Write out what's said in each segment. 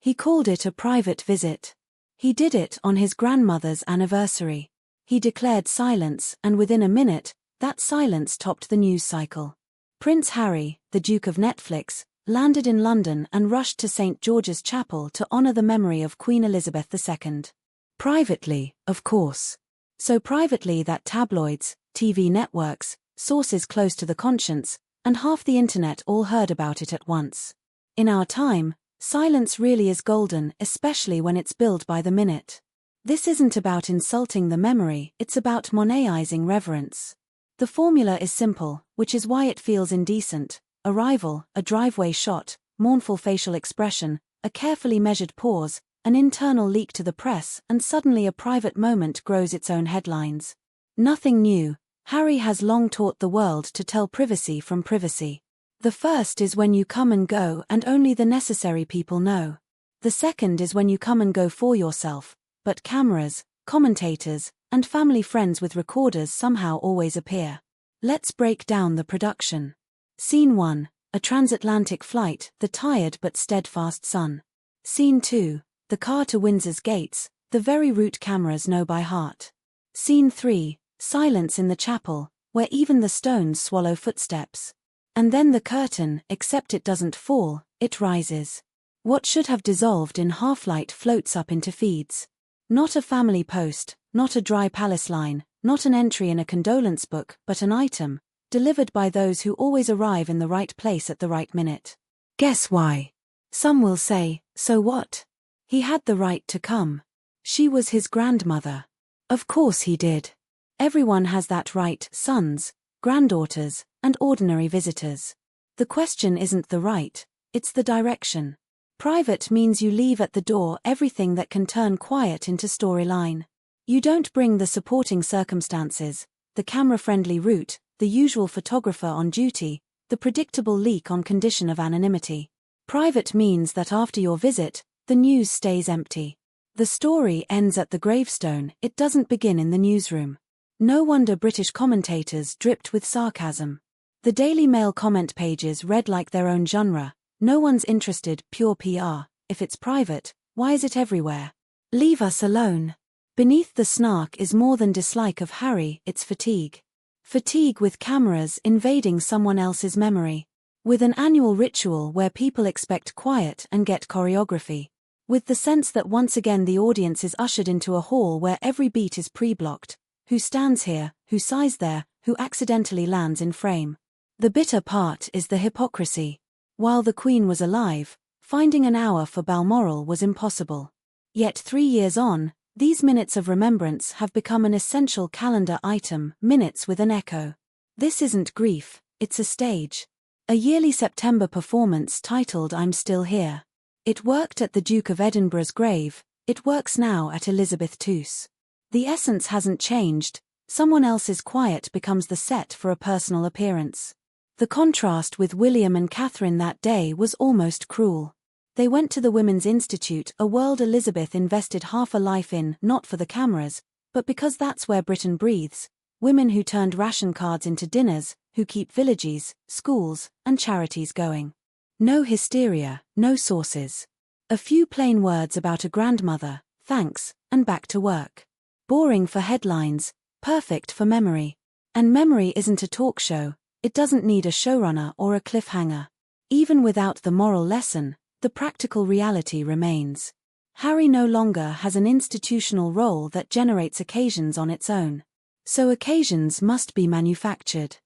He called it a private visit. He did it on his grandmother's anniversary. He declared silence, and within a minute, that silence topped the news cycle. Prince Harry, the Duke of Netflix, landed in London and rushed to St. George's Chapel to honor the memory of Queen Elizabeth II. Privately, of course. So privately that tabloids, TV networks, sources close to the conscience, and half the internet all heard about it at once. In our time, silence really is golden, especially when it's billed by the minute. This isn't about insulting the memory, it's about Monetizing reverence. The formula is simple, which is why it feels indecent. Arrival, a driveway shot, mournful facial expression, a carefully measured pause, an internal leak to the press, and suddenly a private moment grows its own headlines. Nothing new. Harry has long taught the world to tell privacy from privacy. The first is when you come and go and only the necessary people know. The second is when you come and go for yourself, but cameras, commentators, and family friends with recorders somehow always appear. Let's break down the production. Scene 1, a transatlantic flight, the tired but steadfast sun. Scene 2, the car to Windsor's gates, the very route cameras know by heart. Scene 3, silence in the chapel, where even the stones swallow footsteps. And then the curtain, except it doesn't fall, it rises. What should have dissolved in half-light floats up into feeds. Not a family post, not a dry palace line, not an entry in a condolence book, but an item, delivered by those who always arrive in the right place at the right minute. Guess why? Some will say, so what? He had the right to come. She was his grandmother. Of course he did. Everyone has that right, sons, granddaughters, and ordinary visitors. The question isn't the right, it's the direction. Private means you leave at the door everything that can turn quiet into storyline. You don't bring the supporting circumstances, the camera-friendly route, the usual photographer on duty, the predictable leak on condition of anonymity. Private means that after your visit, the news stays empty. The story ends at the gravestone, it doesn't begin in the newsroom. No wonder British commentators dripped with sarcasm. The Daily Mail comment pages read like their own genre. No one's interested, pure PR. If it's private, why is it everywhere? Leave us alone. Beneath the snark is more than dislike of Harry, it's fatigue. Fatigue with cameras invading someone else's memory. With an annual ritual where people expect quiet and get choreography. With the sense that once again the audience is ushered into a hall where every beat is pre-blocked. Who stands here, who sighs there, who accidentally lands in frame. The bitter part is the hypocrisy. While the Queen was alive, finding an hour for Balmoral was impossible. Yet 3 years on, these minutes of remembrance have become an essential calendar item, minutes with an echo. This isn't grief, it's a stage. A yearly September performance titled I'm Still Here. It worked at the Duke of Edinburgh's grave, it works now at Elizabeth II's. The essence hasn't changed, someone else's quiet becomes the set for a personal appearance. The contrast with William and Catherine that day was almost cruel. They went to the Women's Institute, a world Elizabeth invested half a life in, not for the cameras, but because that's where Britain breathes. Women who turned ration cards into dinners, who keep villages, schools, and charities going. No hysteria, no sources. A few plain words about a grandmother, thanks, and back to work. Boring for headlines, perfect for memory. And memory isn't a talk show. It doesn't need a showrunner or a cliffhanger. Even without the moral lesson, the practical reality remains. Harry no longer has an institutional role that generates occasions on its own. So occasions must be manufactured.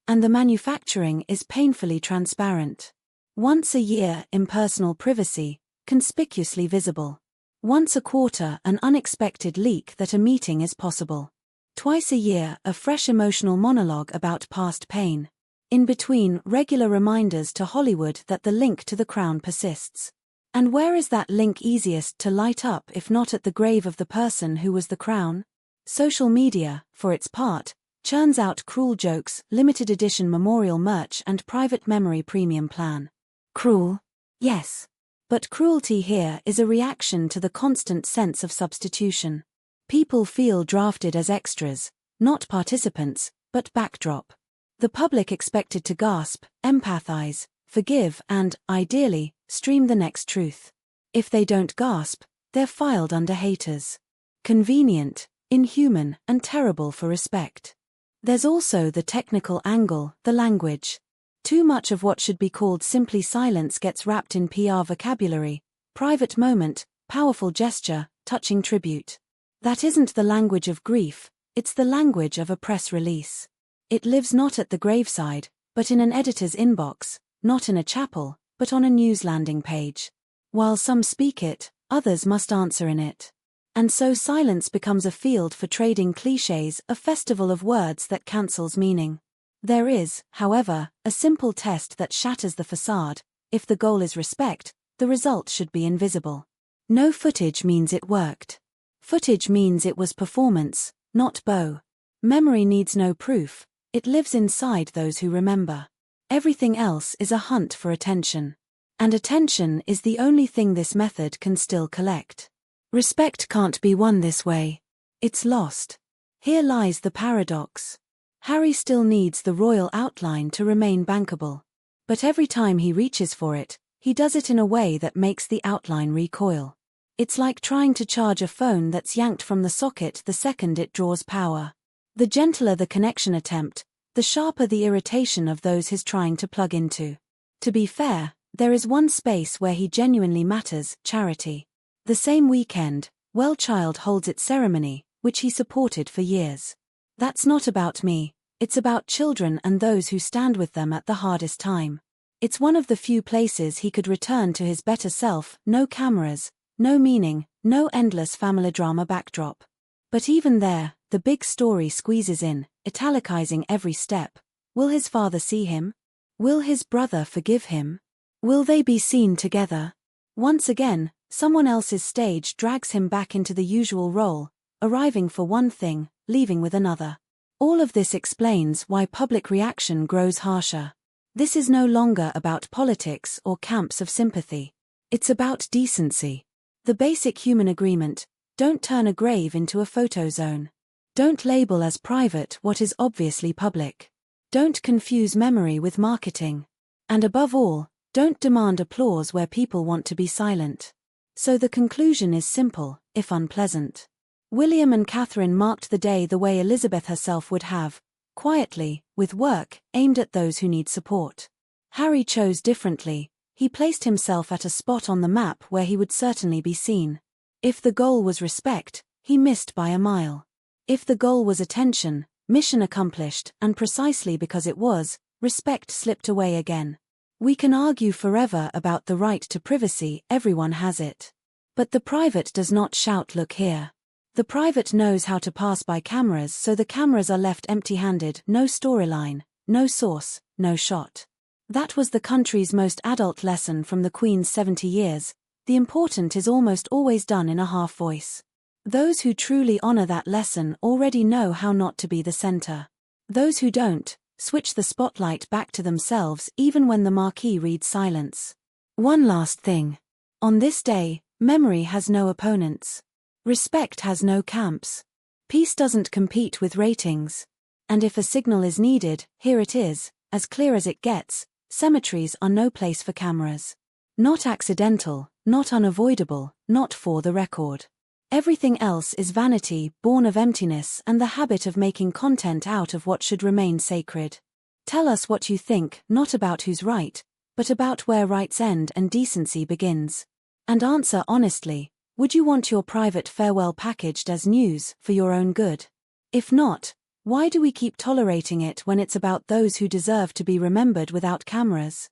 And the manufacturing is painfully transparent. Once a year, impersonal privacy, conspicuously visible. Once a quarter, an unexpected leak that a meeting is possible. Twice a year, a fresh emotional monologue about past pain. In between, regular reminders to Hollywood that the link to the crown persists. And where is that link easiest to light up if not at the grave of the person who was the crown? Social media, for its part, churns out cruel jokes, limited edition memorial merch and private memory premium plan. Cruel? Yes. But cruelty here is a reaction to the constant sense of substitution. People feel drafted as extras, not participants, but backdrop. The public expected to gasp, empathize, forgive and, ideally, stream the next truth. If they don't gasp, they're filed under haters. Convenient, inhuman, and terrible for respect. There's also the technical angle, the language. Too much of what should be called simply silence gets wrapped in PR vocabulary, private moment, powerful gesture, touching tribute. That isn't the language of grief, it's the language of a press release. It lives not at the graveside, but in an editor's inbox, not in a chapel, but on a news landing page. While some speak it, others must answer in it. And so silence becomes a field for trading clichés, a festival of words that cancels meaning. There is, however, a simple test that shatters the facade. If the goal is respect, the result should be invisible. No footage means it worked. Footage means it was performance, not bow. Memory needs no proof, it lives inside those who remember. Everything else is a hunt for attention. And attention is the only thing this method can still collect. Respect can't be won this way. It's lost. Here lies the paradox. Harry still needs the royal outline to remain bankable. But every time he reaches for it, he does it in a way that makes the outline recoil. It's like trying to charge a phone that's yanked from the socket the second it draws power. The gentler the connection attempt, the sharper the irritation of those he's trying to plug into. To be fair, there is one space where he genuinely matters: charity. The same weekend, Wellchild holds its ceremony, which he supported for years. That's not about me, it's about children and those who stand with them at the hardest time. It's one of the few places he could return to his better self, no cameras, no meaning, no endless family drama backdrop. But even there, the big story squeezes in, italicizing every step. Will his father see him? Will his brother forgive him? Will they be seen together? Once again, someone else's stage drags him back into the usual role, arriving for one thing, leaving with another. All of this explains why public reaction grows harsher. This is no longer about politics or camps of sympathy. It's about decency. The basic human agreement: don't turn a grave into a photo zone. Don't label as private what is obviously public. Don't confuse memory with marketing. And above all, don't demand applause where people want to be silent. So the conclusion is simple, if unpleasant. William and Catherine marked the day the way Elizabeth herself would have, quietly, with work, aimed at those who need support. Harry chose differently. He placed himself at a spot on the map where he would certainly be seen. If the goal was respect, he missed by a mile. If the goal was attention, mission accomplished, and precisely because it was, respect slipped away again. We can argue forever about the right to privacy, everyone has it. But the private does not shout, "Look here." The private knows how to pass by cameras, so the cameras are left empty-handed, no storyline, no source, no shot. That was the country's most adult lesson from the Queen's 70 years. The important is almost always done in a half voice. Those who truly honor that lesson already know how not to be the center. Those who don't, switch the spotlight back to themselves even when the marquee reads silence. One last thing. On this day, memory has no opponents. Respect has no camps. Peace doesn't compete with ratings. And if a signal is needed, here it is, as clear as it gets: cemeteries are no place for cameras. Not accidental, not unavoidable, not for the record. Everything else is vanity, born of emptiness and the habit of making content out of what should remain sacred. Tell us what you think, not about who's right, but about where rights end and decency begins. And answer honestly: would you want your private farewell packaged as news, for your own good? If not, why do we keep tolerating it when it's about those who deserve to be remembered without cameras?